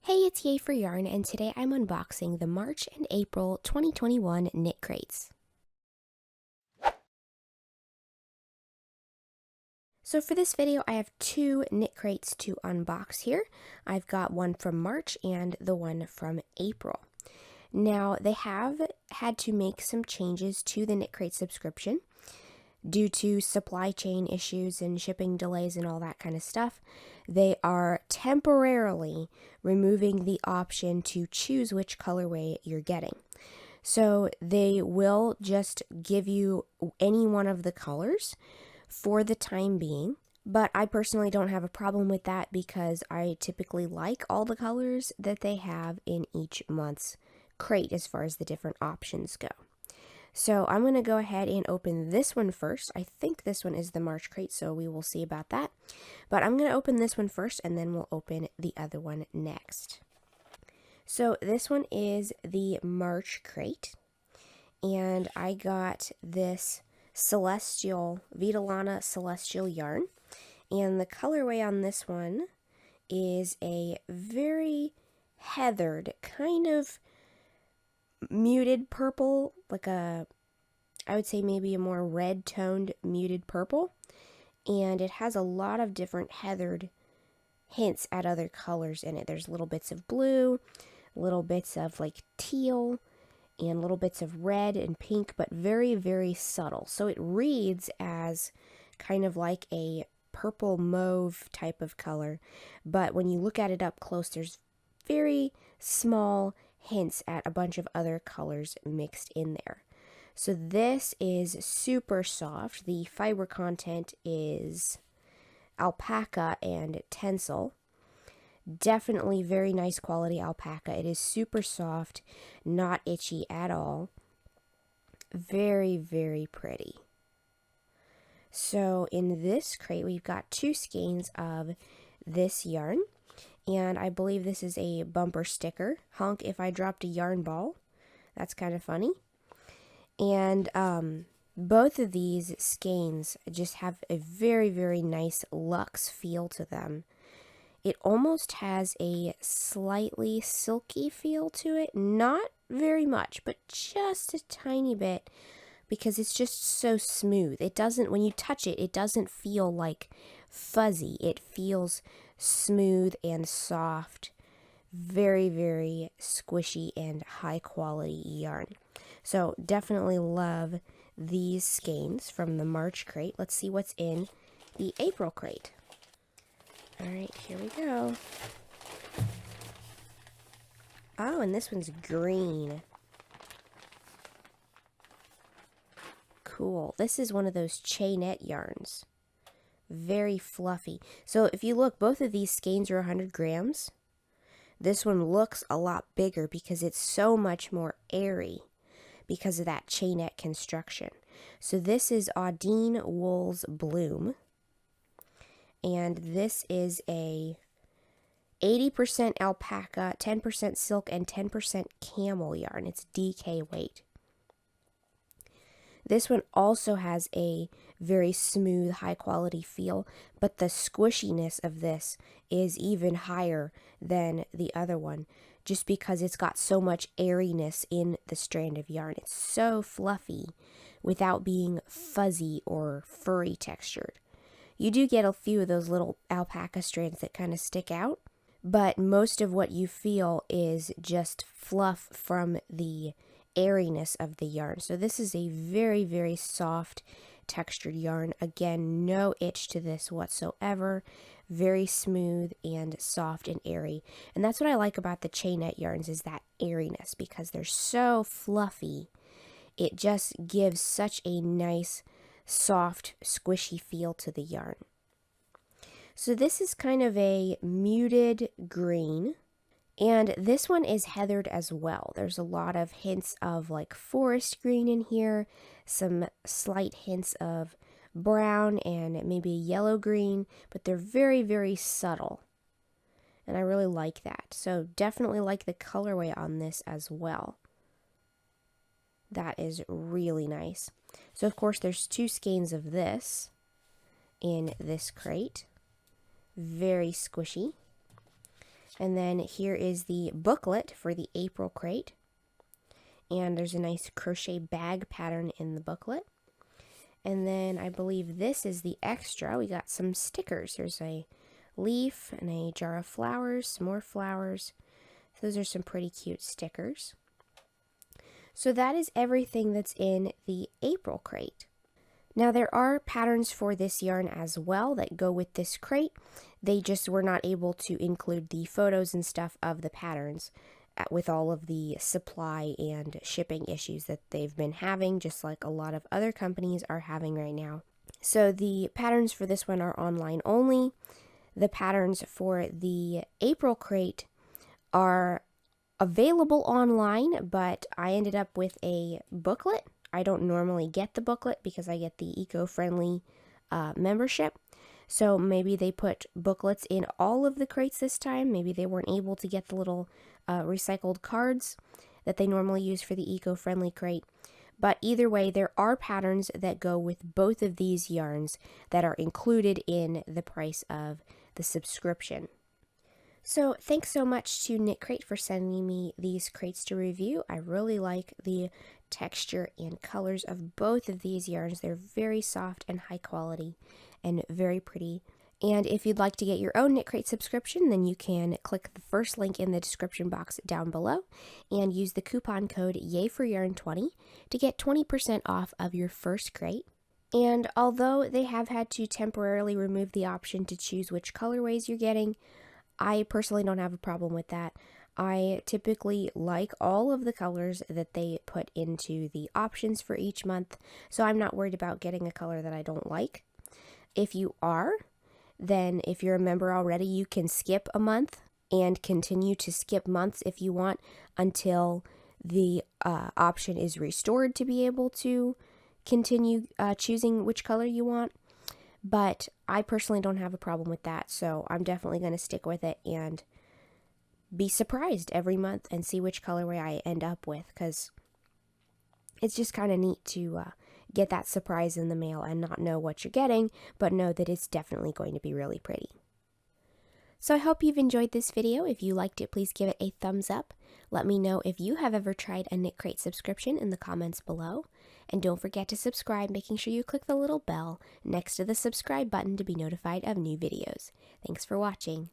Hey, it's Yay for Yarn, and today I'm unboxing the March and April 2021 knit crates. So for this video, I have two knit crates to unbox here. I've got one from March and the one from April. Now, they have had to make some changes to the knit crate subscription due to supply chain issues and shipping delays and all that kind of stuff. They are temporarily removing the option to choose which colorway you're getting. So they will just give you any one of the colors for the time being. But I personally don't have a problem with that because I typically like all the colors that they have in each month's crate as far as the different options go. So I'm going to go ahead and open this one first. I think this one is the March crate, so we will see about that. But I'm going to open this one first, and then we'll open the other one next. So this one is the March crate, and I got this Celestial, Vitalana Celestial yarn. And the colorway on this one is a very heathered, kind of muted purple, like I would say maybe a more red toned muted purple, and it has a lot of different heathered hints at other colors in it. There's little bits of blue, little bits of like teal, and little bits of red and pink, but very, very subtle. So it reads as kind of like a purple mauve type of color, but when you look at it up close, there's very small hints at a bunch of other colors mixed in there. So this is super soft. The fiber content is alpaca and tencel. Definitely very nice quality alpaca. It is super soft, not itchy at all. Very, very pretty. So in this crate, we've got two skeins of this yarn. And I believe this is a bumper sticker. Honk if I dropped a yarn ball. That's kind of funny. And both of these skeins just have a very, very nice luxe feel to them. It almost has a slightly silky feel to it. Not very much, but just a tiny bit, because it's just so smooth. It doesn't, when you touch it, it doesn't feel like fuzzy. It feels smooth and soft. Very, very squishy and high quality yarn. So definitely love these skeins from the March crate. Let's see what's in the April crate. Alright, here we go. Oh, and this one's green. Cool. This is one of those chainette yarns. Very fluffy. So if you look, both of these skeins are 100 grams. This one looks a lot bigger because it's so much more airy because of that chainette construction. So this is Audine Wool's Bloom. And this is a 80% alpaca, 10% silk, and 10% camel yarn. It's DK weight. This one also has a very smooth, high quality feel, but the squishiness of this is even higher than the other one, just because it's got so much airiness in the strand of yarn. It's so fluffy without being fuzzy or furry textured. You do get a few of those little alpaca strands that kind of stick out, but most of what you feel is just fluff from the airiness of the yarn. So this is a very, very soft textured yarn. Again, no itch to this whatsoever. Very smooth and soft and airy. And that's what I like about the chainette yarns, is that airiness, because they're so fluffy. It just gives such a nice, soft, squishy feel to the yarn. So this is kind of a muted green. And this one is heathered as well. There's a lot of hints of like forest green in here, some slight hints of brown and maybe yellow green, but they're very, very subtle. And I really like that. So definitely like the colorway on this as well. That is really nice. So of course there's two skeins of this in this crate. Very squishy. And then here is the booklet for the April crate. And there's a nice crochet bag pattern in the booklet. And then I believe this is the extra. We got some stickers. There's a leaf and a jar of flowers, some more flowers. Those are some pretty cute stickers. So that is everything that's in the April crate. Now there are patterns for this yarn as well that go with this crate. They just were not able to include the photos and stuff of the patterns with all of the supply and shipping issues that they've been having, just like a lot of other companies are having right now. So the patterns for this one are online only. The patterns for the April crate are available online, but I ended up with a booklet. I don't normally get the booklet because I get the eco-friendly membership. So maybe they put booklets in all of the crates this time. Maybe they weren't able to get the little recycled cards that they normally use for the eco-friendly crate. But either way, there are patterns that go with both of these yarns that are included in the price of the subscription. So thanks so much to Knit Crate for sending me these crates to review. I really like the texture and colors of both of these yarns. They're very soft and high quality and very pretty. And if you'd like to get your own Knit Crate subscription, then you can click the first link in the description box down below and use the coupon code YAYFORYARN20 to get 20% off of your first crate. And although they have had to temporarily remove the option to choose which colorways you're getting, I personally don't have a problem with that. I typically like all of the colors that they put into the options for each month, so I'm not worried about getting a color that I don't like. If you are, then if you're a member already, you can skip a month and continue to skip months if you want until the option is restored to be able to continue choosing which color you want. But I personally don't have a problem with that, so I'm definitely going to stick with it and be surprised every month and see which colorway I end up with, because it's just kind of neat to get that surprise in the mail and not know what you're getting, but know that it's definitely going to be really pretty. So I hope you've enjoyed this video. If you liked it, please give it a thumbs up. Let me know if you have ever tried a Knit Crate subscription in the comments below. And don't forget to subscribe, making sure you click the little bell next to the subscribe button to be notified of new videos. Thanks for watching.